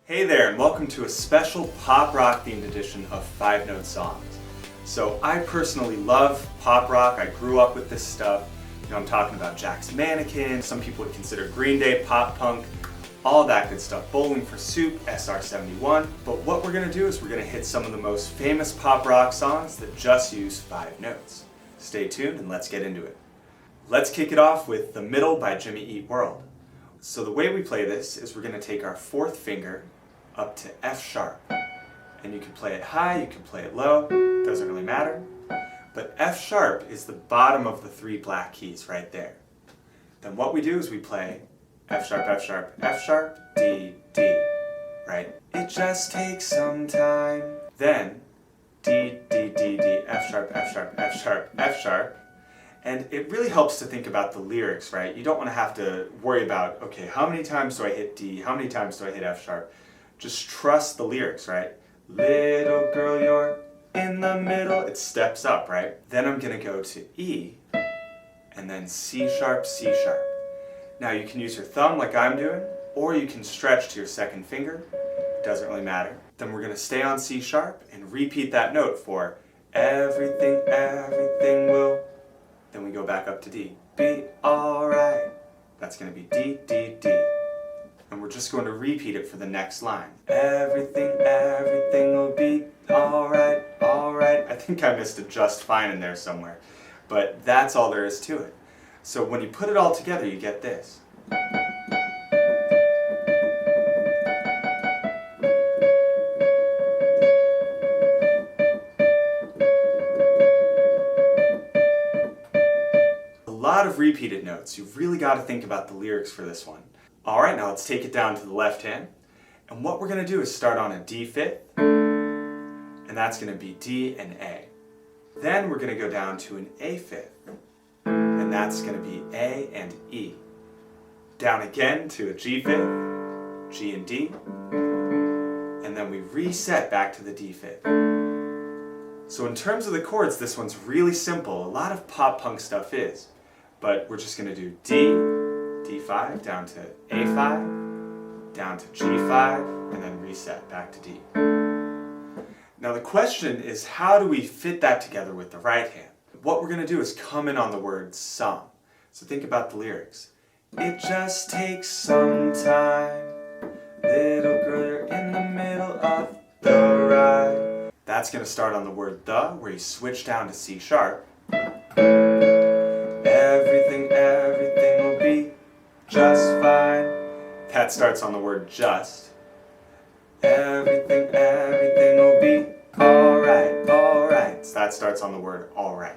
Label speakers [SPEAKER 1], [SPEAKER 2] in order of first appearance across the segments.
[SPEAKER 1] Hey there, and welcome to a special pop rock themed edition of 5-Note Songs. So I personally love pop rock. I grew up with this stuff. I'm talking about Jack's Mannequin, some people would consider Green Day pop punk, all that good stuff. Bowling for Soup, SR-71. But what we're gonna do is we're gonna hit some of the most famous pop rock songs that just use 5 notes. Stay tuned and let's get into it. Let's kick it off with The Middle by Jimmy Eat World. So the way we play this is we're gonna take our 4th finger up to F sharp. And you can play it high, you can play it low, doesn't really matter. But F sharp is the bottom of the 3 black keys right there. Then what we do is we play F sharp, F sharp, F sharp, D, D, right? It just takes some time. Then D, D, D, D, F sharp, F sharp, F sharp, F sharp. And it really helps to think about the lyrics, right? You don't want to have to worry about, okay, how many times do I hit D? How many times do I hit F sharp? Just trust the lyrics, right? Little girl, you're in the middle. It steps up, right? Then I'm going to go to E, and then C sharp, C sharp. Now you can use your thumb like I'm doing, or you can stretch to your 2nd finger. It doesn't really matter. Then we're going to stay on C sharp and repeat that note for everything, everything will. Then we go back up to D. Be alright. That's going to be D, D, D. And we're just going to repeat it for the next line. Everything, everything will be alright, alright. I think I missed a just fine in there somewhere. But that's all there is to it. So when you put it all together, you get this. A lot of repeated notes. You've really got to think about the lyrics for this one. Alright, now let's take it down to the left hand. And what we're going to do is start on a D fifth, and that's going to be D and A. Then we're going to go down to an A fifth, and that's going to be A and E. Down again to a G fifth, G and D, and then we reset back to the D fifth. So in terms of the chords, this one's really simple. A lot of pop punk stuff is, but we're just going to do D, D5, down to A5, down to G5, and then reset back to D. Now the question is, how do we fit that together with the right hand? What we're going to do is come in on the word some. So think about the lyrics. It just takes some time, little girl, you're in the middle of the ride. That's going to start on the word the, where you switch down to C sharp. Everything, everything will be just fine. That starts on the word just. Everything, everything will be alright, alright. So that starts on the word alright.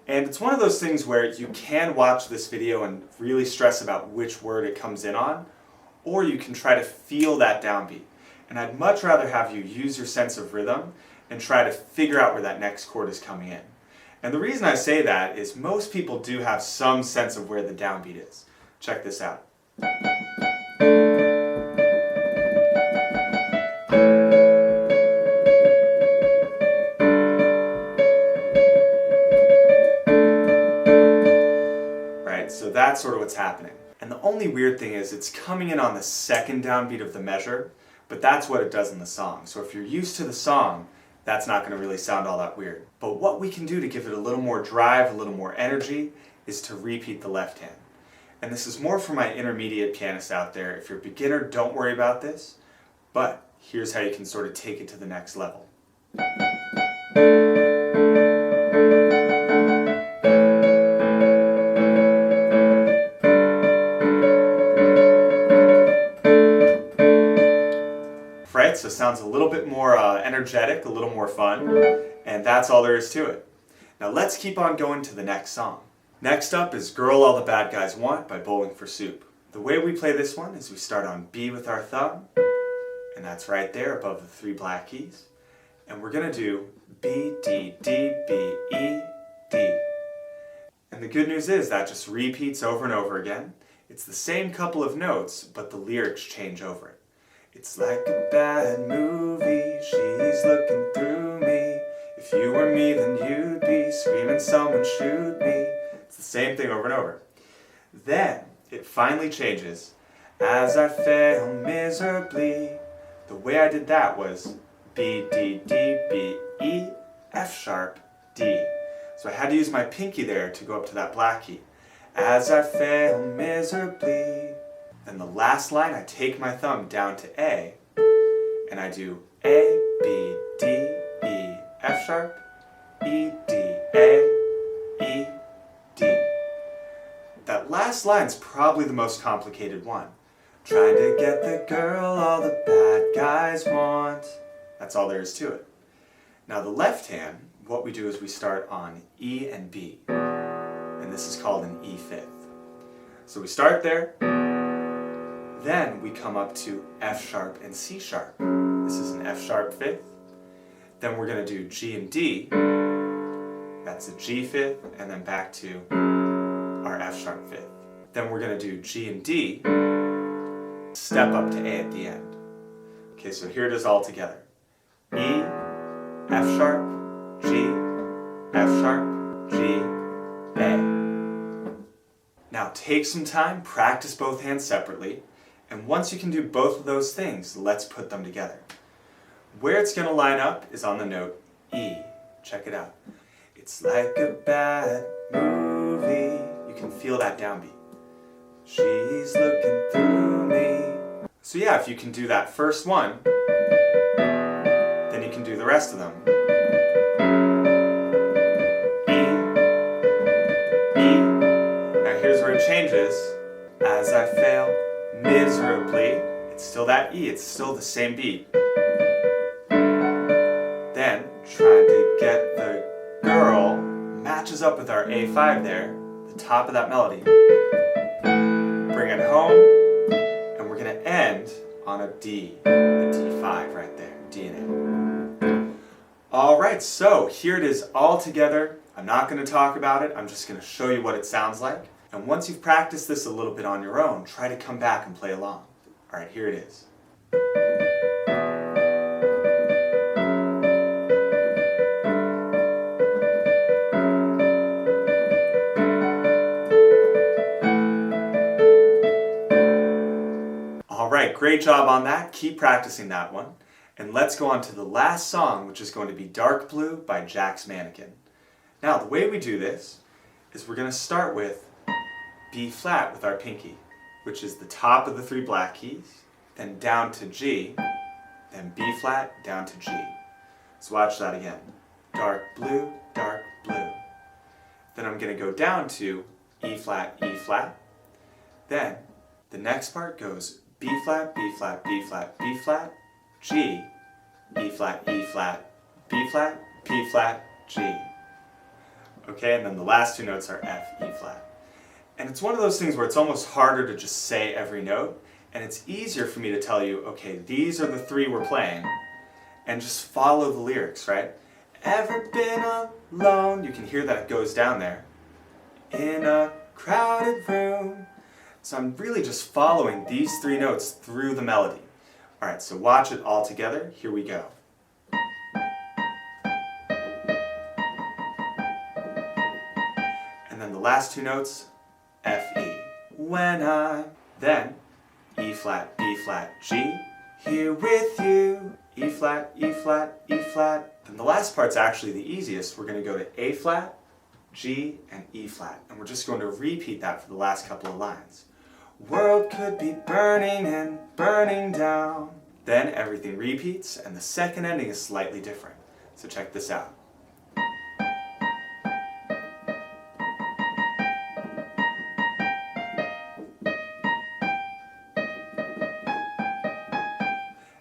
[SPEAKER 1] And it's one of those things where you can watch this video and really stress about which word it comes in on, or you can try to feel that downbeat. And I'd much rather have you use your sense of rhythm and try to figure out where that next chord is coming in. And the reason I say that is most people do have some sense of where the downbeat is. Check this out. Right, so that's sort of what's happening. And the only weird thing is it's coming in on the 2nd downbeat of the measure, but that's what it does in the song. So if you're used to the song, that's not going to really sound all that weird. But what we can do to give it a little more drive, a little more energy, is to repeat the left hand. And this is more for my intermediate pianists out there. If you're a beginner, don't worry about this. But here's how you can sort of take it to the next level. Right, so it sounds a little bit more energetic, a little more fun. And that's all there is to it. Now let's keep on going to the next song. Next up is Girl All the Bad Guys Want by Bowling for Soup. The way we play this one is we start on B with our thumb, and that's right there above the 3 black keys. And we're going to do B, D, D, B, E, D. And the good news is that just repeats over and over again. It's the same couple of notes, but the lyrics change over it. It's like a bad movie, she's looking through me. If you were me, then you'd be screaming, someone shoot me. It's the same thing over and over. Then it finally changes. As I fail miserably, The way I did that was B, D, D, B, E, F sharp, D. So I had to use my pinky there to go up to that black key. As I fail miserably. Then the last line, I take my thumb down to A, and I do A, B, D, E, F sharp, E, D, A, E, D. That last line's probably the most complicated one. Trying to get the girl all the bad guys want. That's all there is to it. Now the left hand, what we do is we start on E and B. And this is called an E fifth. So we start there, then we come up to F sharp and C sharp. This is an F sharp fifth. Then we're going to do G and D. That's a G fifth, and then back to our F sharp fifth. Then we're going to do G and D, step up to A at the end. Okay, so here it is all together. E, F sharp, G, F sharp, G, A. Now take some time, practice both hands separately, and once you can do both of those things, let's put them together. Where it's going to line up is on the note E. Check it out. It's like a bad movie. You can feel that downbeat. She's looking through me. So yeah, if you can do that first one, then you can do the rest of them. Here's where it changes. As I fail miserably, it's still that E, it's still the same beat. Then, trying to get the girl matches up with our A5 there, the top of that melody. Bring it home, and we're going to end on a D, a D5 right there, D and A. Alright, so here it is all together. I'm not going to talk about it, I'm just going to show you what it sounds like. And once you've practiced this a little bit on your own, try to come back and play along. Alright, here it is. Alright, great job on that. Keep practicing that one. And let's go on to the last song, which is going to be Dark Blue by Jack's Mannequin. Now, the way we do this is we're going to start with B flat with our pinky, which is the top of the three black keys, then down to G, then B flat, down to G. So watch that again. Dark blue, blue. Then I'm going to go down to E flat, then the next part goes B flat, B flat, B flat, B flat, G, E flat, B flat, P flat, G. Okay, and then the last two notes are F, E flat. And it's one of those things where it's almost harder to just say every note, and it's easier for me to tell you, okay, these are the three we're playing, and just follow the lyrics, right? Ever been alone? You can hear that it goes down there. In a crowded room. So I'm really just following these three notes through the melody. Alright, so watch it all together. Here we go. And then the last two notes, F, E. When I'm, then E flat, B flat, G. Here with you, E flat, E flat, E flat. Then the last part's actually the easiest. We're going to go to A flat, G, and E flat. And we're just going to repeat that for the last couple of lines. World could be burning and burning down. Then everything repeats, and the second ending is slightly different. So check this out.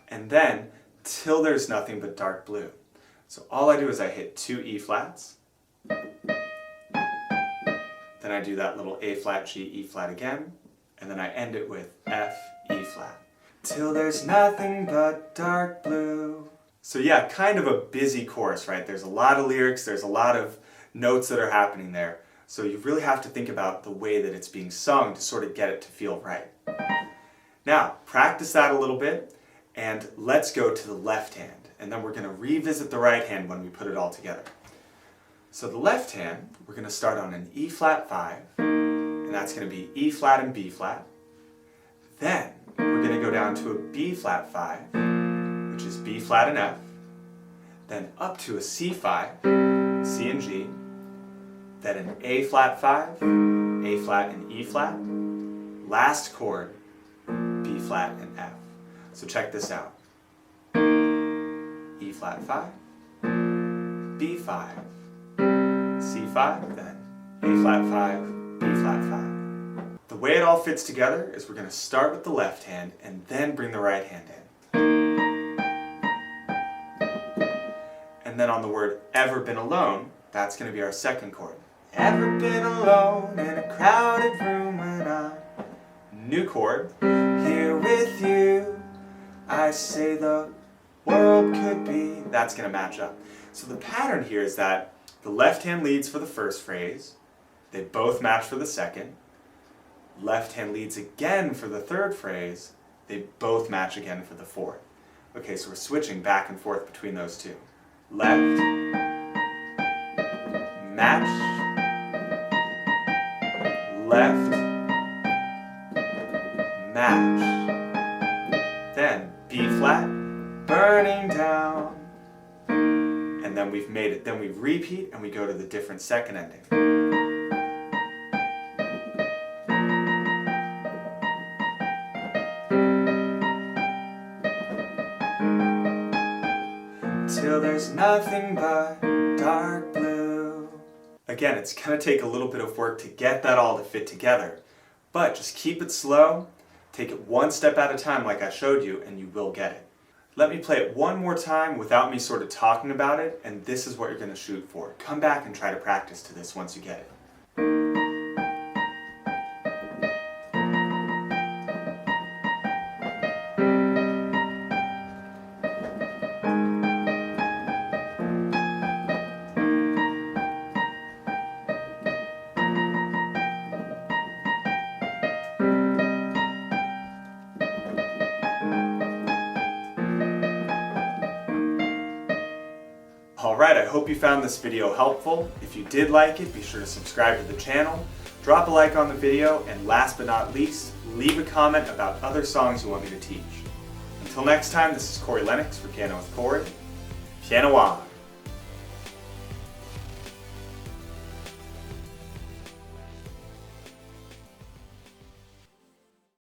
[SPEAKER 1] And then, till there's nothing but dark blue. So all I do is I hit two E flats, then I do that little A flat, G, E flat again, and then I end it with F, E flat. Till there's nothing but dark blue. So yeah, kind of a busy chorus, right? There's a lot of lyrics, there's a lot of notes that are happening there. So you really have to think about the way that it's being sung to sort of get it to feel right. Now, practice that a little bit, and let's go to the left hand. And then we're going to revisit the right hand when we put it all together. So the left hand, we're going to start on an E flat 5, and that's going to be E flat and B flat. Then we're going to go down to a B flat 5, which is B flat and F, then up to a C5, C and G, then an A flat 5, A flat and E flat, last chord, B flat and F. So check this out. E flat 5, B5, C5, then A flat 5, B flat 5. The way it all fits together is we're going to start with the left hand and then bring the right hand in. And then on the word ever been alone, that's going to be our second chord. Ever been alone in a crowded room when I'm new chord. Here with you, I say the world could be. That's going to match up. So the pattern here is that the left hand leads for the first phrase. They both match for the second. Left hand leads again for the third phrase. They both match again for the fourth. Okay, so we're switching back and forth between those two. Left, match, left, match. Then B flat, burning down. And then we've made it. Then we repeat and we go to the different second ending. Till there's nothing but dark blue. Again, it's going to take a little bit of work to get that all to fit together, but just keep it slow, take it one step at a time like I showed you, and you will get it. Let me play it one more time without me sort of talking about it, and this is what you're going to shoot for. Come back and try to practice to this once you get it. Alright, I hope you found this video helpful. If you did like it, be sure to subscribe to the channel, drop a like on the video, and last but not least, leave a comment about other songs you want me to teach. Until next time, this is Corey Lennox for Piano with Corey. Piano on!